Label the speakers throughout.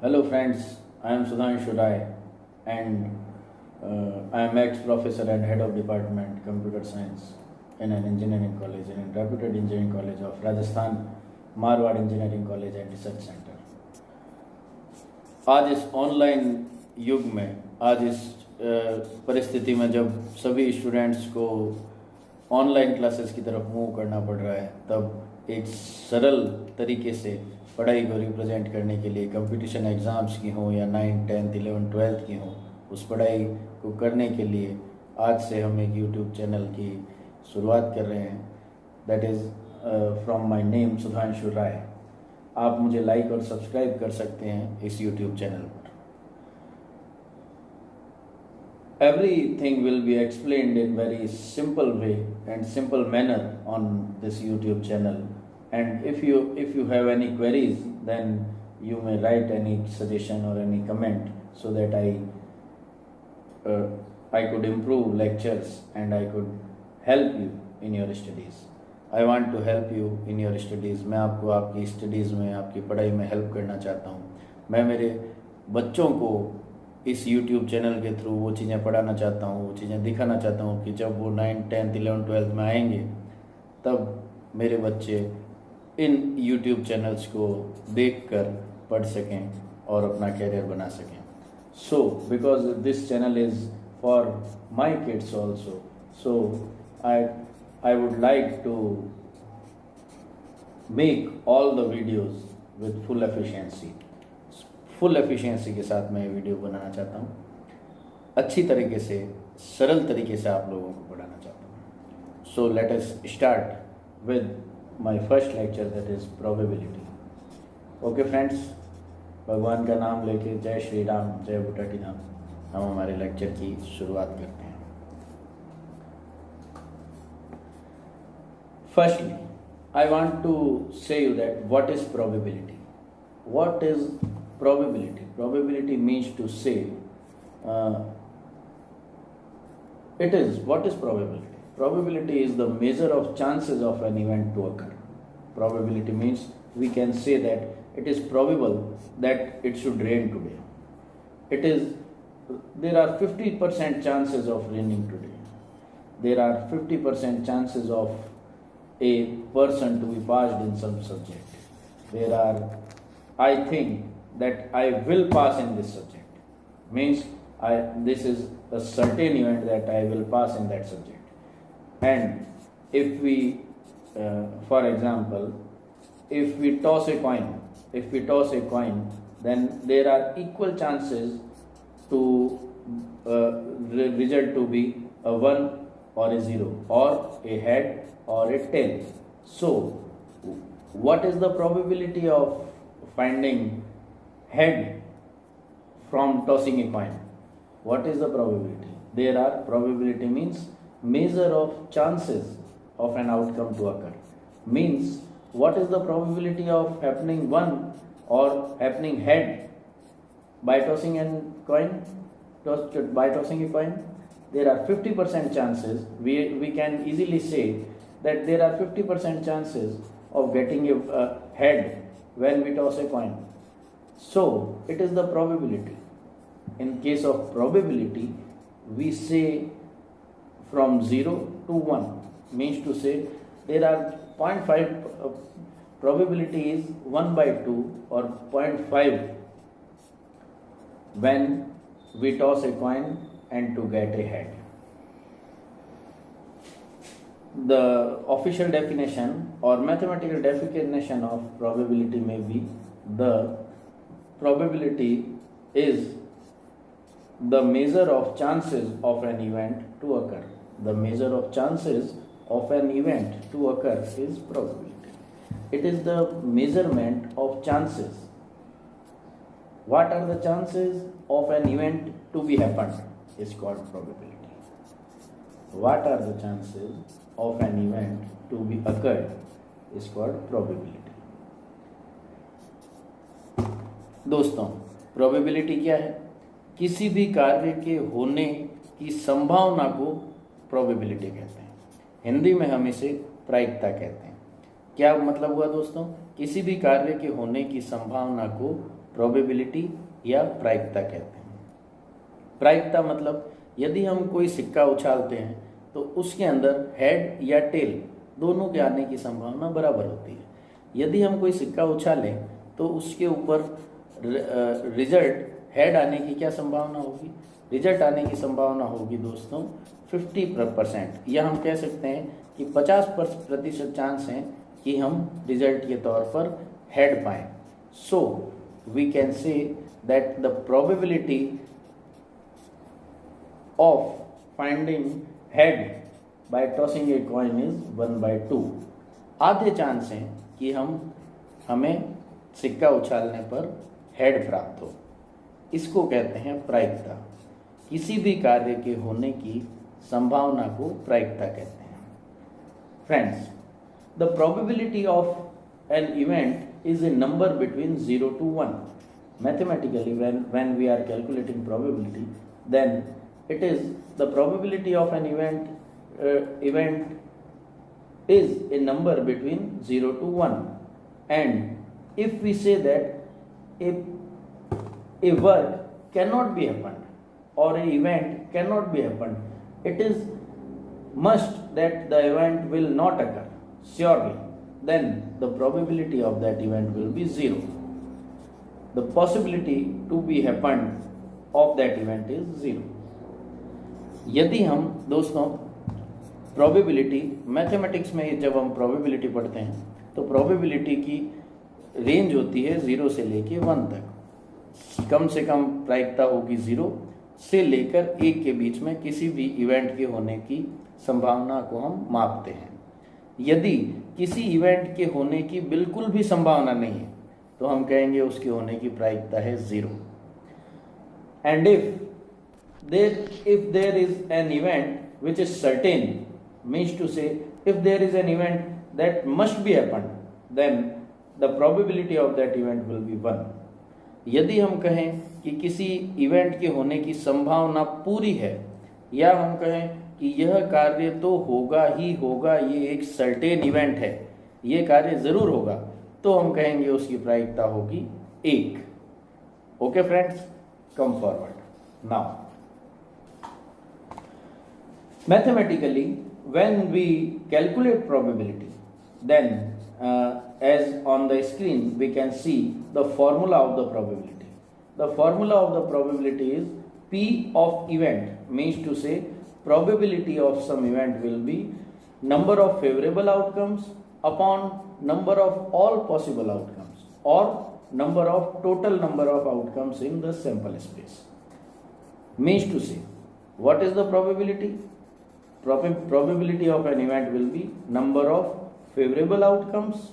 Speaker 1: Hello friends, I am Sudhanshu Rai and I am ex-professor and head of department computer science in an engineering college in a reputed engineering college of Rajasthan, Marwad Engineering College and Research Center. आज इस online युग में, आज इस परिस्थिति में जब सभी स्टूडेंट्स को ऑनलाइन क्लासेस की तरफ मूव करना पड़ रहा है, तब एक सरल तरीके से पढ़ाई को रिप्रेजेंट करने के लिए कंपटीशन एग्ज़ाम्स की हो या 9, 10, 11, 12 की हो, उस पढ़ाई को करने के लिए आज से हम एक यूट्यूब चैनल की शुरुआत कर रहे हैं। That is from my name Sudhanshu Rai. आप मुझे लाइक और सब्सक्राइब कर सकते हैं इस यूट्यूब चैनल पर। Everything will be explained in very simple way and simple manner on this YouTube channel. And if you have any queries, then you may write any suggestion or any comment so that I could improve lectures and I could help you in your studies. I want to help you in your studies. मैं आपको आपकी studies में, आपकी पढ़ाई में help करना चाहता हूँ। मैं मेरे बच्चों को इस YouTube चैनल के थ्रू वो चीज़ें पढ़ाना चाहता हूँ, वो चीज़ें दिखाना चाहता हूँ कि जब वो 9, 10, 11, 12 में आएंगे तब मेरे बच्चे इन YouTube चैनल्स को देखकर पढ़ सकें और अपना कैरियर बना सकें। So because this channel is for my kids also, so I would like to make all the videos with full efficiency. Full efficiency के साथ मैं वीडियो बनाना चाहता हूँ, अच्छी तरीके से, सरल तरीके से आप लोगों को पढ़ाना चाहता हूँ। So let us start with my first lecture, that is probability. Okay friends, भगवान का नाम लेके, जय श्री राम, जय बुटाटी राम, हम हमारे लेक्चर की शुरुआत करते हैं। Firstly, I want to say you that what is probability? What is probability? Probability means to say, what is probability? Probability is the measure of chances of an event to occur. Probability means we can say that it is probable that it should rain today. There are 50% chances of raining today. There are 50% chances of a person to be passed in some subject. I think that I will pass in this subject. Means this is a certain event that I will pass in that subject. And if we, for example, if we toss a coin, then there are equal chances to result to be a 1 or a 0, or a head or a tail. So, what is the probability of finding head from tossing a coin? What is the probability? There are probability means measure of chances of an outcome to occur. Means what is the probability of happening 1 or happening head by tossing a coin? By tossing a coin, there are 50% chances. We can easily say that there are 50% chances of getting a head when we toss a coin. So, it is the probability. In case of probability, we say from 0 to 1, means to say there are 0.5 probability is 1 by 2 or 0.5 when we toss a coin and to get a head. The official definition or mathematical definition of probability may be the probability is the measure of chances of an event to occur. The measure of chances of an event to occur is probability. It is the measurement of chances. What are the chances of an event to be happened is called probability. What are the chances of an event to be occurred is called probability. दोस्तों, probability क्या है? किसी भी कार्य के होने की संभावना को probability कहते हैं। हिंदी में हम इसे प्रायिकता कहते हैं। क्या मतलब हुआ दोस्तों? किसी भी कार्य के होने की संभावना को प्रोबेबिलिटी या प्रायिकता कहते हैं। प्रायिकता मतलब यदि हम कोई सिक्का उछालते हैं तो उसके अंदर हेड या टेल दोनों के आने की संभावना बराबर होती है। यदि हम कोई सिक्का उछालें तो उसके ऊपर रिजल्ट हेड आने की क्या संभावना होगी? रिजल्ट आने की संभावना होगी दोस्तों 50%, या हम कह सकते हैं कि 50% चांस है कि हम रिजल्ट के तौर पर हेड पाएं। So we can say that the probability of finding head by tossing a coin is 1/2। आधे चांस हैं कि हमें सिक्का उछालने पर हेड प्राप्त हो। इसको कहते हैं प्रायिकता। किसी भी कार्य के होने की संभावना को प्रायिकता कहते हैं। Friends, the probability of an event is a number between 0 to 1. Mathematically, when we are calculating probability, then it is the probability of an event is a number between 0 to 1. And if we say that a work cannot be happened or an event cannot be happened, it is must that the event will not occur surely, then the probability of that event will be 0. The possibility to be happened of that event is 0. यदि हम दोस्तों probability mathematics में जब हम probability पढ़ते हैं तो probability की रेंज होती है 0 से लेके 1 तक। कम से कम प्रायिकता होगी 0 से लेकर 1 के बीच में किसी भी इवेंट के होने की संभावना को हम मापते हैं। यदि किसी इवेंट के होने की बिल्कुल भी संभावना नहीं है तो हम कहेंगे उसके होने की प्रायिकता है 0। And if there is an event which is certain, means to say if there is an event that must be happened, then the probability of that event will be 1. यदि हम कहें कि किसी इवेंट के होने की संभावना पूरी है, या हम कहें कि यह कार्य तो होगा ही होगा, ये एक सर्टेन इवेंट है, ये कार्य जरूर होगा, तो हम कहेंगे उसकी प्रायिकता होगी 1। Okay friends, come forward now. Mathematically, when we calculate probability, then as on the screen we can see the formula of the probability. The formula of the probability is P of event, means to say probability of some event will be number of favorable outcomes upon number of all possible outcomes, or number of total number of outcomes in the sample space. Means to say, what is the probability? Probability of an event will be number of favorable outcomes.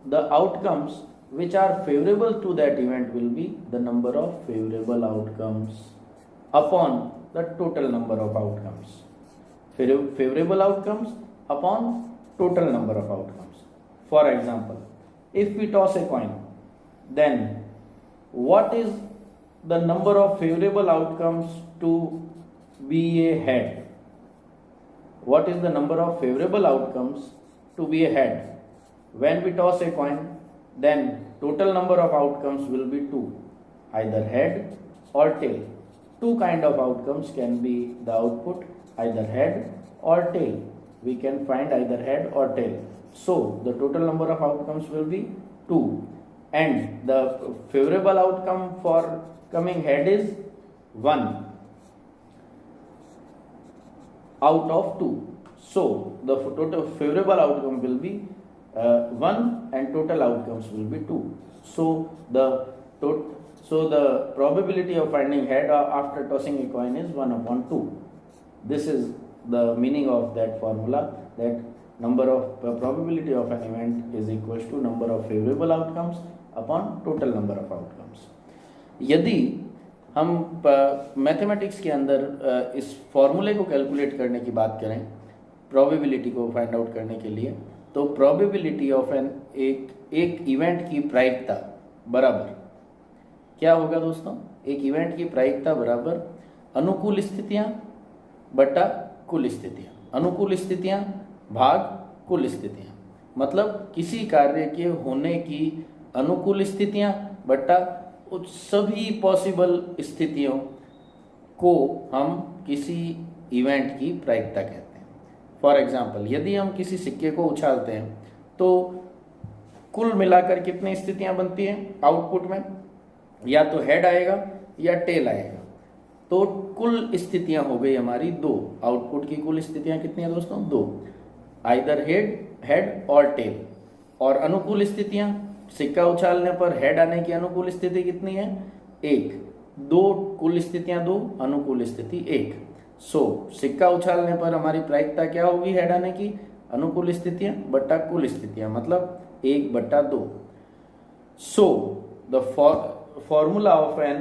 Speaker 1: The outcomes which are favorable to that event will be the number of favorable outcomes upon the total number of outcomes. Favorable outcomes upon total number of outcomes. For example, if we toss a coin, then what is the number of favorable outcomes to be a head? What is the number of favorable outcomes to be a head? When we toss a coin, then total number of outcomes will be 2, either head or tail. Two kind of outcomes can be the output, either head or tail. We can find either head or tail. So the total number of outcomes will be 2, and the favorable outcome for coming head is 1 out of 2. So the total favorable outcome will be 1 and total outcomes will be 2. So the probability of finding head after tossing a coin is 1/2. This is the meaning of that formula, that number of probability of an event is equals to number of favorable outcomes upon total number of outcomes. यदि हम mathematics के अंदर इस फॉर्मूले को calculate करने की बात करें, प्रोबेबिलिटी को फाइंड आउट करने के लिए, तो प्रोबेबिलिटी ऑफ एक इवेंट की प्रायिकता बराबर क्या होगा दोस्तों? एक इवेंट की प्रायिकता बराबर अनुकूल स्थितियां बटा कुल स्थितियां। अनुकूल स्थितियां भाग कुल स्थितियां, मतलब किसी कार्य के होने की अनुकूल स्थितियां बटा उस सभी पॉसिबल स्थितियों को हम किसी इवेंट की प्रायिकता कहते हैं। फॉर एग्जाम्पल, यदि हम किसी सिक्के को उछालते हैं तो कुल मिलाकर कितनी स्थितियां बनती हैं आउटपुट में? या तो हेड आएगा या टेल आएगा। तो कुल स्थितियां हो गई हमारी दो। आउटपुट की कुल स्थितियां कितनी है दोस्तों? दो, आइदर हेड और टेल। और अनुकूल स्थितियां, सिक्का उछालने पर हेड आने की अनुकूल स्थिति कितनी है? एक। दो कुल स्थितियां दो, अनुकूल स्थिति एक। सिक्का उछालने पर हमारी प्रायिकता क्या होगी हेड आने की? अनुकूल स्थितियां बट्टा कुल स्थितियां, मतलब 1/2। The formula of an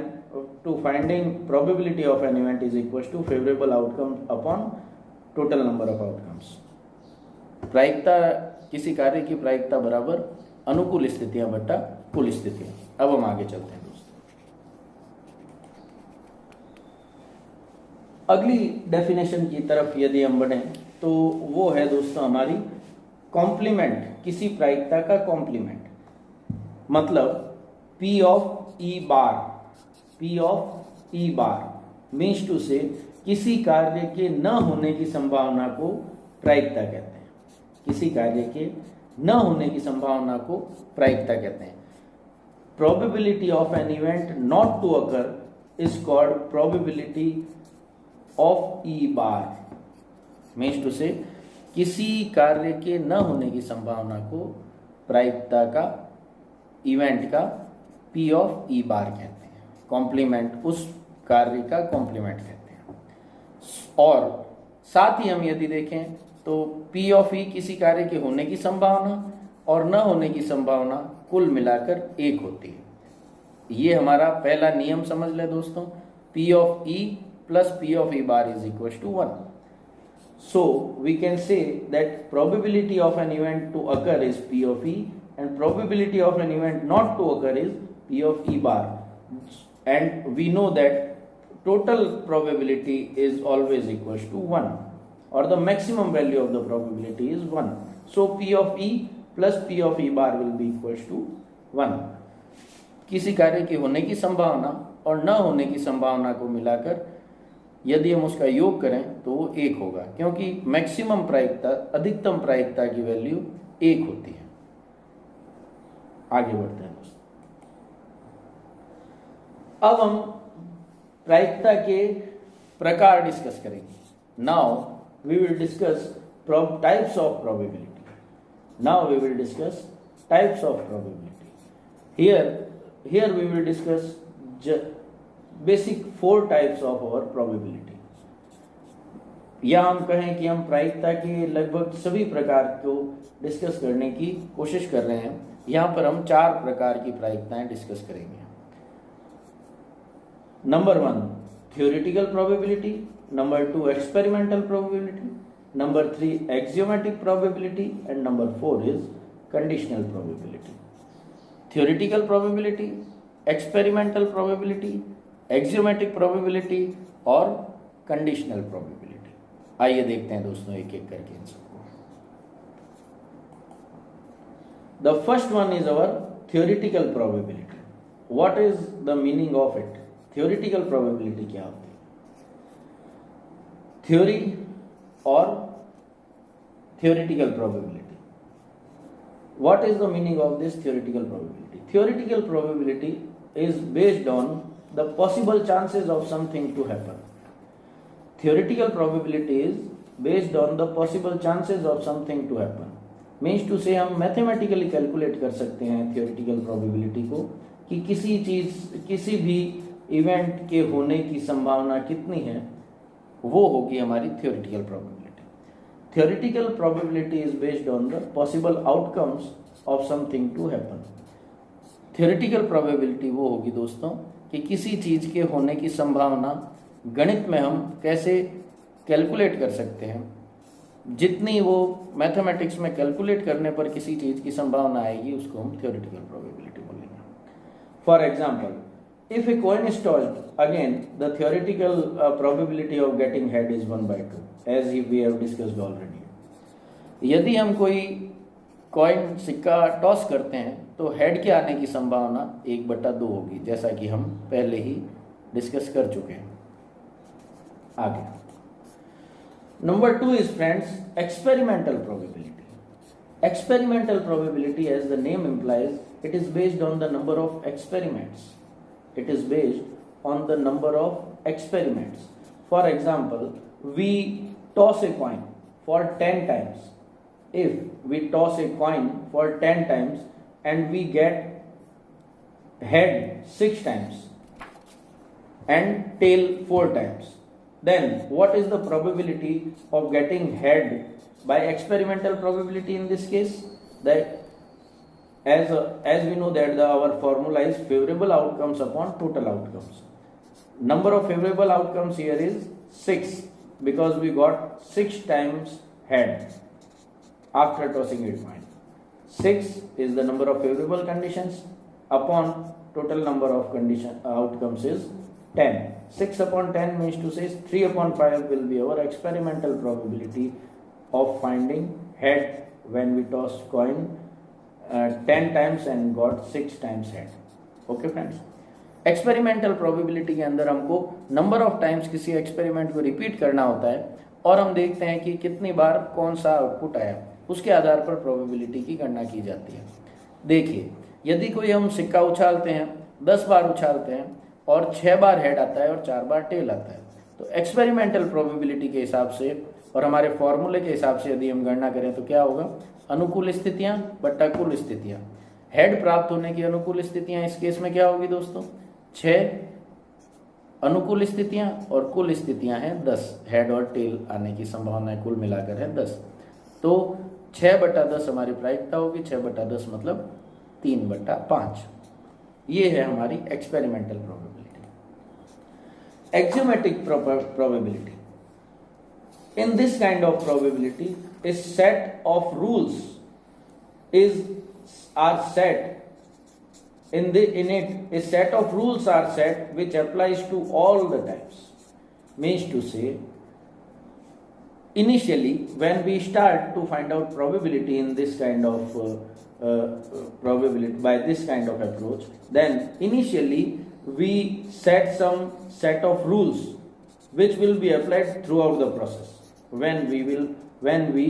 Speaker 1: to finding probability of an event is equals to favorable outcome upon total number of outcomes। प्रायिकता, किसी कार्य की प्रायिकता बराबर अनुकूल स्थितियां बट्टा कुल स्थितियां। अब हम आगे चलते हैं दोस्तों। अगली डेफिनेशन की तरफ यदि हम बढ़े तो वो है दोस्तों हमारी कॉम्प्लीमेंट, किसी प्रायिकता का कॉम्प्लीमेंट। मतलब P of E bar, P of E bar means to say किसी कार्य के न होने की संभावना को प्रायिकता कहते हैं। किसी कार्य के न होने की संभावना को प्रायिकता कहते हैं। Probability of an event not to occur is called probability of E bar. Means to say किसी कार्य के न होने की संभावना को प्रायिकता का, इवेंट का P ऑफ E बार कहते हैं। कॉम्प्लीमेंट, उस कार्य का कॉम्प्लीमेंट कहते हैं। और साथ ही हम यदि देखें तो P ऑफ E किसी कार्य के होने की संभावना और न होने की संभावना कुल मिलाकर एक होती है। ये हमारा पहला नियम समझ ले दोस्तों, P of E plus P of E bar is equal to 1। So we can say that probability of an event to occur is P of E and probability of an event not to occur is P of E bar, and we know that total probability is always equals to 1 or the maximum value of the probability is 1. So P of E plus P of E bar will be equals to 1। किसी कार्य के होने की संभावना और न होने की संभावना को मिलाकर यदि हम उसका योग करें तो वो 1 होगा, क्योंकि मैक्सिमम प्रायिकता, अधिकतम प्रायिकता की वैल्यू 1 होती है। आगे बढ़ते हैं दोस्तों। अब हम प्रायिकता के प्रकार डिस्कस करेंगे। Now we will discuss types of probability. Now we will discuss types of probability. Here we will discuss basic 4 types of our probability. या हम कहें कि हम प्रायिकता के लगभग सभी प्रकार को डिस्कस करने की कोशिश कर रहे हैं। यहाँ पर हम 4 प्रकार की प्रायिकताएं डिस्कस करेंगे। Number 1 theoretical probability, number 2 experimental probability, number 3 axiomatic probability and number 4 is conditional probability. Theoretical probability, experimental probability, axiomatic probability और कंडीशनल प्रोबेबिलिटी। आइए देखते हैं दोस्तों एक एक करके इन सबको। The first one is our theoretical probability. What is the meaning of it? Theoretical probability क्या होती है? Theory और theoretical probability. What is the meaning of this theoretical probability? Theoretical probability is based on the possible chances of something to happen. Theoretical probability is based on the possible chances of something to happen. Means to say हम mathematically calculate कर सकते हैं theoretical probability को कि किसी चीज, किसी भी इवेंट के होने की संभावना कितनी है, वो होगी हमारी theoretical probability. Theoretical probability is based on the possible outcomes of something to happen. Theoretical probability वो होगी दोस्तों कि किसी चीज के होने की संभावना गणित में हम कैसे कैलकुलेट कर सकते हैं, जितनी वो मैथमेटिक्स में कैलकुलेट करने पर किसी चीज की संभावना आएगी उसको हम थियोरेटिकल प्रोबेबिलिटी बोलेंगे। For example, if a coin is tossed, again the theoretical probability of getting head is 1/2 as we have discussed already. यदि हम कोई कॉइन, सिक्का टॉस करते हैं तो हेड के आने की संभावना 1/2 होगी, जैसा कि हम पहले ही डिस्कस कर चुके हैं। आगे number 2 is friends experimental probability. Experimental probability as the name implies it is based on the number of experiments. It is based on the number of experiments. For example, we toss a coin for 10 times. If we toss a coin for 10 times and we get head 6 times and tail 4 times, then what is the probability of getting head by experimental probability in this case? That as we know that our formula is favorable outcomes upon total outcomes. Number of favorable outcomes here is 6 because we got 6 times head after tossing a coin. 6 is the number of favorable conditions upon total number of outcomes is 10. 6 upon 10 means to say 3 upon 5 will be our experimental probability of finding head when we toss coin 10 times and got 6 times head. Okay friends, experimental probability के अंदर हमको number of times किसी experiment को repeat करना होता है और हम देखते हैं कि कितनी बार कौन सा आउटपुट आया, उसके आधार पर प्रोबेबिलिटी की गणना की जाती है। देखिए, यदि कोई हम सिक्का उछालते हैं, 10 बार उछालते हैं और 6 बार हेड आता है और 4 बार टेल आता है, तो एक्सपेरिमेंटल प्रोबेबिलिटी के हिसाब से और हमारे फॉर्मूले के हिसाब से यदि हम गणना करें तो क्या होगा, अनुकूल स्थितियां बट्टा कुल स्थितियां। हेड प्राप्त होने की अनुकूल स्थितियां इस केस में क्या होगी दोस्तों, 6 अनुकूल स्थितियां और कुल स्थितियां हैं 10, हेड और टेल आने की संभावना कुल मिलाकर है 10। तो 6/10 हमारी प्रायिकता होगी, 6/10 मतलब 3/5। ये है हमारी experimental probability. Axiomatic probability, in this kind of probability a set of rules are set in it a set of rules are set which applies to all the times. Means to say, initially when we start to find out probability in this kind of probability by this kind of approach, then initially we set some set of rules which will be applied throughout the process when we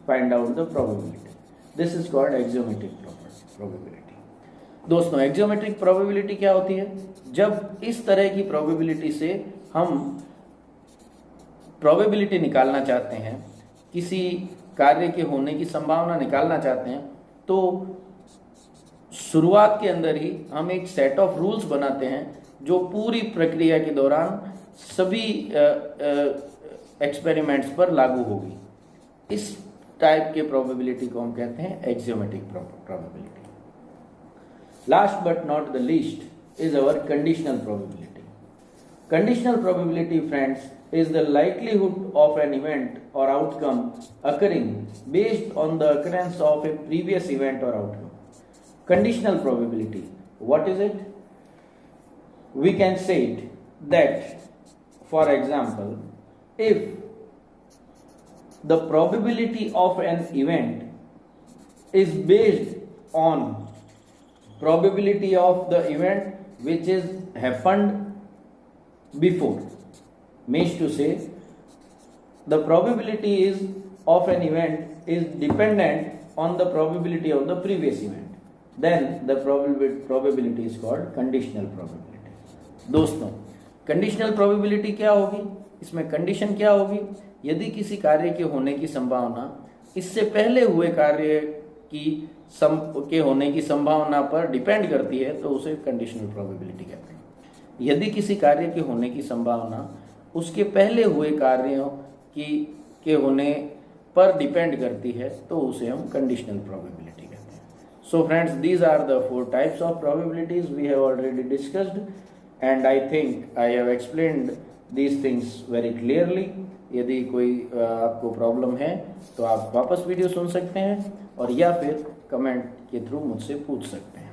Speaker 1: find out the probability. This is called axiomatic probability. दोस्तों, एक्सियोमेट्रिक probability क्या होती है, जब इस तरह की probability से हम प्रोबेबिलिटी निकालना चाहते हैं, किसी कार्य के होने की संभावना निकालना चाहते हैं, तो शुरुआत के अंदर ही हम एक सेट ऑफ रूल्स बनाते हैं जो पूरी प्रक्रिया के दौरान सभी एक्सपेरिमेंट्स पर लागू होगी। इस टाइप के प्रोबेबिलिटी को हम कहते हैं axiomatic probability. Last but not the least is our conditional probability. Conditional probability friends is the likelihood of an event or outcome occurring based on the occurrence of a previous event or outcome. Conditional probability, what is it? We can say it that, for example, if the probability of an event is based on probability of the event which is happened before, means to say the probability is of an event is dependent on the probability of the previous event, then the probability is called conditional probability. दोस्तों, conditional probability क्या होगी, इसमें condition क्या होगी, यदि किसी कार्य के होने की संभावना इससे पहले हुए कार्य के होने की संभावना पर डिपेंड करती है तो उसे कंडीशनल प्रोबेबिलिटी कहते हैं। यदि किसी कार्य के होने की संभावना उसके पहले हुए कार्यों के होने पर डिपेंड करती है तो उसे हम कंडीशनल प्रोबेबिलिटी कहते हैं। So friends, these are the 4 types of probabilities we have already discussed and I think I have explained these things very clearly. यदि कोई आपको प्रॉब्लम है तो आप वापस वीडियो सुन सकते हैं और या फिर कमेंट के थ्रू मुझसे पूछ सकते हैं।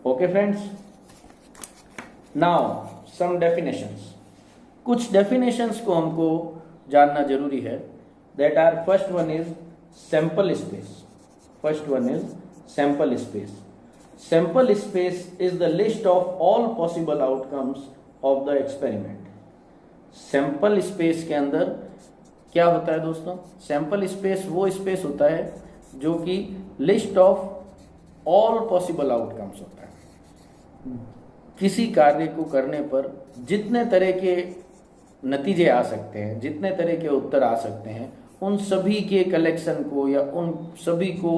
Speaker 1: Okay friends, now some definitions. कुछ डेफिनेशंस को हमको जानना जरूरी है। That are, first one is sample space. First one is sample space. Sample space is the list of all possible outcomes of the experiment. Sample space के अंदर क्या होता है दोस्तों? सैंपल स्पेस वो स्पेस होता है जो कि list of all possible outcomes होता है। किसी कार्य को करने पर जितने तरह के नतीजे आ सकते हैं, जितने तरह के उत्तर आ सकते हैं, उन सभी के कलेक्शन को या उन सभी को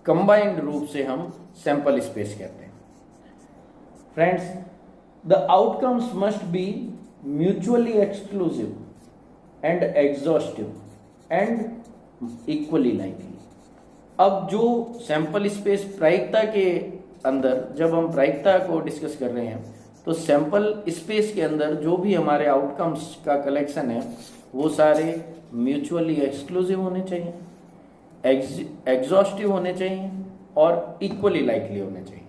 Speaker 1: कंबाइंड रूप से हम सैंपल स्पेस कहते हैं। Friends, the outcomes must be mutually exclusive and exhaustive and equally likely. अब जो सैंपल स्पेस प्रायिकता के अंदर, जब हम प्रायिकता को डिस्कस कर रहे हैं, तो सैंपल स्पेस के अंदर जो भी हमारे आउटकम्स का कलेक्शन है वो सारे म्यूचुअली एक्सक्लूसिव होने चाहिए, एग्जॉस्टिव होने चाहिए और इक्वली लाइकली होने चाहिए।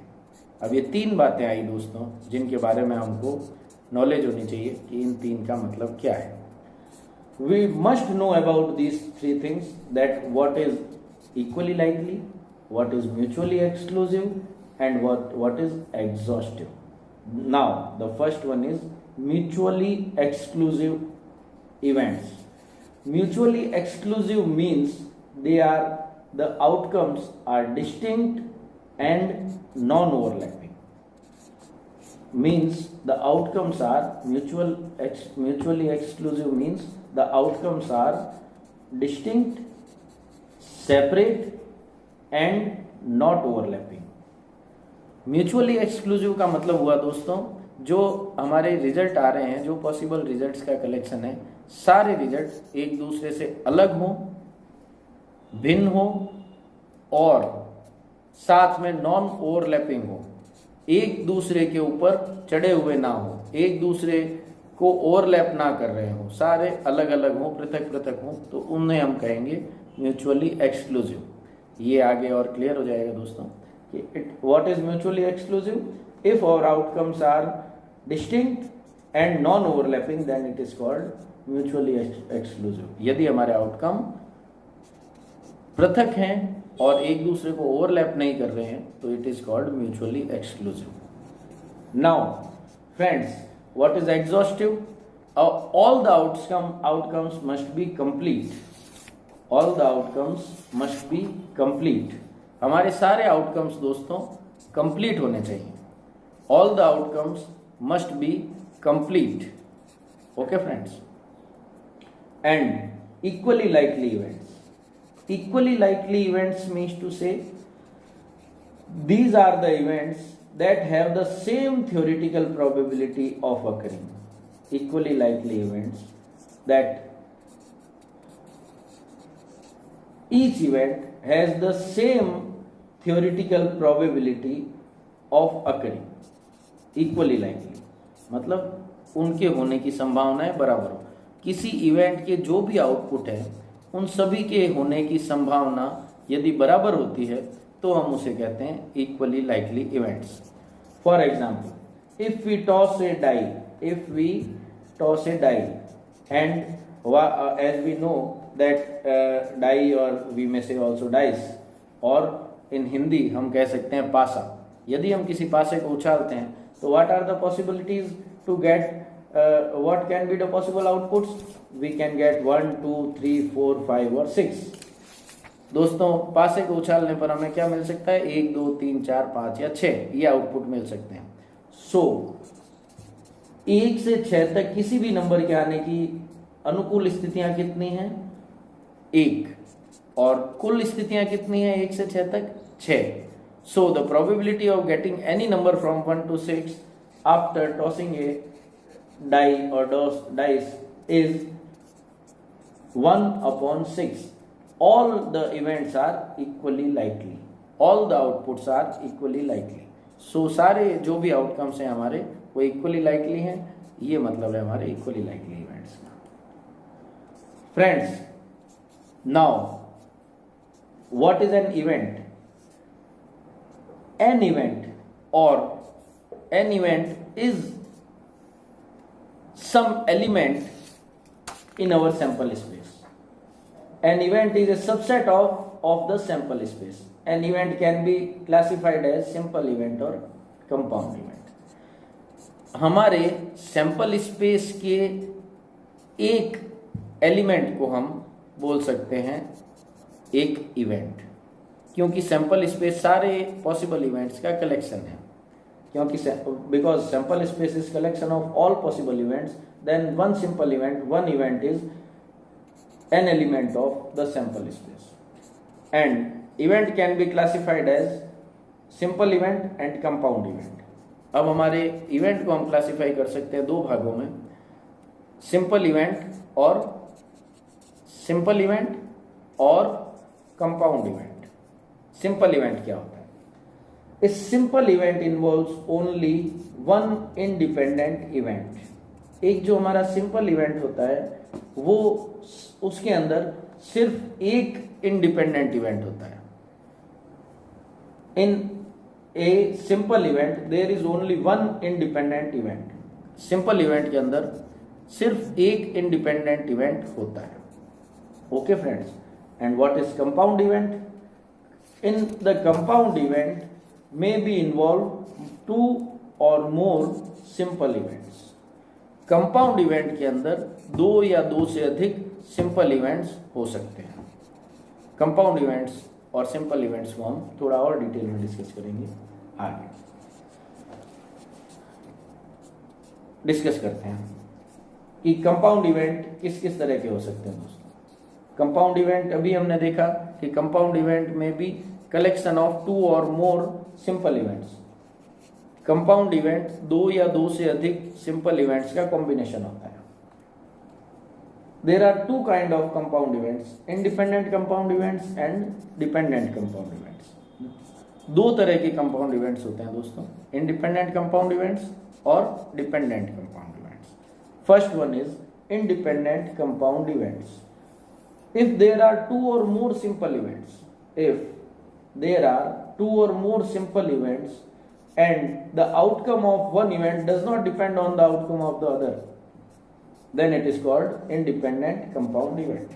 Speaker 1: अब ये तीन बातें आई दोस्तों जिनके बारे में हमको नॉलेज होनी चाहिए कि इन तीन का मतलब क्या है। We must know about these three things, that what is equally likely, what is mutually exclusive and what is exhaustive. Now the first one is mutually exclusive events. Mutually exclusive means the outcomes are distinct and non-overlapping. Means the outcomes are mutually exclusive means the outcomes are distinct, separate and not overlapping. Mutually exclusive का मतलब हुआ दोस्तों, जो हमारे result आ रहे हैं, जो possible results का कलेक्शन है, सारे रिजल्ट एक दूसरे से अलग हों, भिन्न हो और साथ में नॉन ओवरलैपिंग हो, एक दूसरे के ऊपर चढ़े हुए ना हो, एक दूसरे को ओवरलैप ना कर रहे हो, सारे अलग अलग हो, पृथक पृथक हो, तो उन्हें हम कहेंगे म्यूचुअली एक्सक्लूसिव। ये आगे और क्लियर हो जाएगा दोस्तों कि what is mutually exclusive. If our outcomes are distinct and non overlapping then it is called mutually exclusive. यदि हमारे आउटकम पृथक हैं और एक दूसरे को ओवरलैप नहीं कर रहे हैं तो it is called mutually exclusive. Now friends, what is exhaustive? All the outcomes must be complete. All the outcomes must be complete. हमारे सारे आउटकम्स दोस्तों कंप्लीट होने चाहिए। All the outcomes must be complete. Okay friends, and equally likely events. Equally likely events means to say these are the events that have the same theoretical probability of occurring. Equally likely events that each event has the same theoretical probability of occurring. Equally likely मतलब उनके होने की संभावनाएं बराबर हो। किसी event के जो भी आउटपुट है उन सभी के होने की संभावना यदि बराबर होती है तो हम उसे कहते हैं equally likely events. For example, if we toss a die and as we know that die or we may say also dice, और in हिंदी हम कह सकते हैं पासा। यदि हम किसी पासे को उछालते हैं तो what are the possibilities to get what can be the possible outputs? We can get 1, 2, 3, 4, 5 और 6। दोस्तों, पासे को उछालने पर हमें क्या मिल सकता है? 1, 2, 3, 4, 5 या 6 ये आउटपुट मिल सकते हैं। सो 1 से 6 तक किसी भी नंबर के आने की अनुकूल स्थितियां कितनी हैं? 1। और कुल स्थितियां कितनी हैं 1 से 6 तक? 6। So the probability of getting any number from 1 to 6 after tossing a die or dice is 1/6. All the events are equally likely. All the outputs are equally likely. So सारे जो भी outcomes हैं हमारे वो equally likely हैं। ये मतलब है हमारे equally likely events का। Friends, now what is an event? An event is some element in our sample space. An event is a subset of the sample space. an event can be classified as simple event or compound event। हमारे sample space के एक element को हम बोल सकते हैं एक event, क्योंकि सैंपल स्पेस सारे पॉसिबल इवेंट्स का कलेक्शन है। क्योंकि because sample space is collection of all possible events, then one simple event, one event is an element of the sample space, and event can be classified as simple event and compound event. अब हमारे event को हम classify कर सकते हैं दो भागों में, सिंपल इवेंट और कंपाउंड इवेंट। सिंपल इवेंट क्या होता है? ए simple event involves only one independent event. एक जो हमारा सिंपल इवेंट होता है वो उसके अंदर सिर्फ एक इंडिपेंडेंट इवेंट होता है। In a simple event there is only one independent event. Simple event के अंदर सिर्फ एक इंडिपेंडेंट इवेंट होता है। Okay friends, and what is compound event? In the compound event may be involved two or more simple events। Compound event के अंदर दो या दो से अधिक सिंपल इवेंट्स हो सकते हैं। कंपाउंड इवेंट्स और सिंपल इवेंट्स को हम थोड़ा और डिटेल में डिस्कस करेंगे आगे। डिस्कस करते हैं कि कंपाउंड इवेंट किस किस तरह के हो सकते हैं दोस्तों। कंपाउंड इवेंट अभी हमने देखा कि कंपाउंड इवेंट में भी collection of two or more simple events. Compound event दो या दो से अधिक सिंपल इवेंट्स का कॉम्बिनेशन होता है। There are two kind of compound events, independent compound events and dependent compound events. दो तरह के कंपाउंड इवेंट्स होते हैं दोस्तों, इंडिपेंडेंट कंपाउंड इवेंट्स और dependent compound events. First one is independent compound events. If there are two or more simple events, if there are two or more simple events and the outcome of one event does not depend on the outcome of the other, then it is called independent compound event।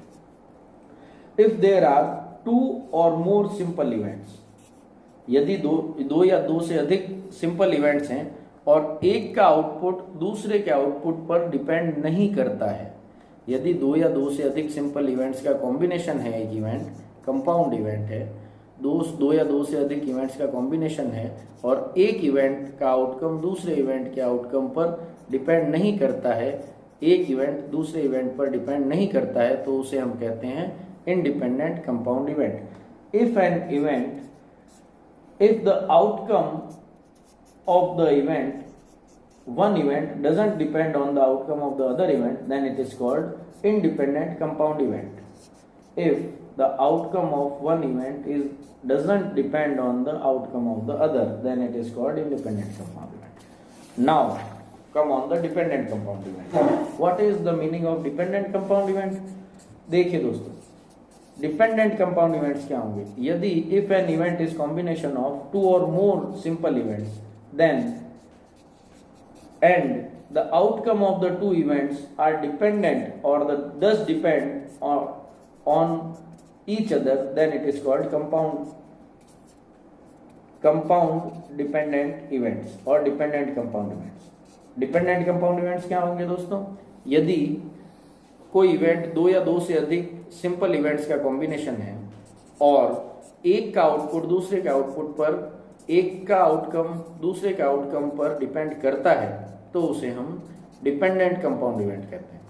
Speaker 1: if there are two or more simple events, यदि दो या दो से अधिक simple events हैं और एक का आउटपुट दूसरे के आउटपुट पर डिपेंड नहीं करता है, यदि दो या दो से अधिक सिंपल इवेंट्स का कॉम्बिनेशन है एक इवेंट, कंपाउंड इवेंट है। दो या दो से अधिक इवेंट्स का कॉम्बिनेशन है और एक इवेंट का आउटकम दूसरे इवेंट के आउटकम पर डिपेंड नहीं करता है, एक इवेंट दूसरे इवेंट पर डिपेंड नहीं करता है, तो उसे हम कहते हैं independent compound event. If an event, if the outcome of the event, one event doesn't depend on the outcome of the other event, then it is called independent compound event। if the outcome of one event doesn't depend on the outcome of the other, then it is called independent compound event। now come on the dependent compound event। what is the meaning of dependent compound event? देखिए दोस्तों, dependent compound events क्या होंगे? यदि if an event is combination of two or more simple events, then and the outcome of the two events are dependent or thus depend on each other, then it is called compound dependent events or dependent compound events। dependent compound events क्या होंगे दोस्तों? यदि कोई event दो या दो से अधिक सिंपल इवेंट्स का कॉम्बिनेशन है और एक का आउटपुट दूसरे के आउटपुट पर, एक का आउटकम दूसरे के आउटकम पर डिपेंड करता है, तो उसे हम डिपेंडेंट कंपाउंड इवेंट कहते हैं।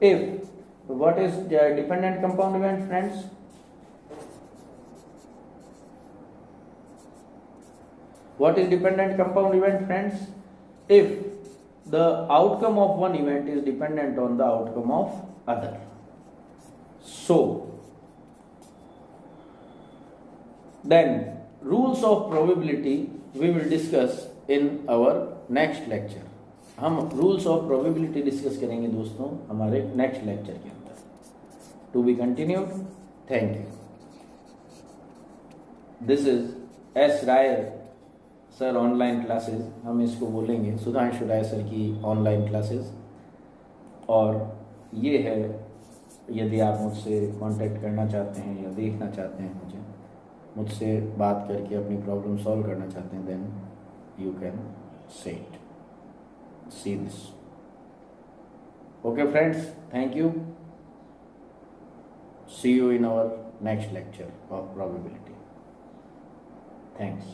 Speaker 1: If what is dependent compound event friends? What is dependent compound event friends? If the outcome of one event is dependent on the outcome of other. So then rules of probability we will discuss in our next lecture. हम rules of probability discuss करेंगे दोस्तों हमारे next lecture के अंदर। To be continued. Thank you. This is S Rai sir online classes, हम इसको बोलेंगे सुधांशु राय sir की ऑनलाइन क्लासेस। और ये है, यदि आप मुझसे कांटेक्ट करना चाहते हैं या देखना चाहते हैं मुझे, मुझसे बात करके अपनी प्रॉब्लम सॉल्व करना चाहते हैं, then you can say it, see this. Okay friends, thank you. See you in our next lecture of probability. Thanks.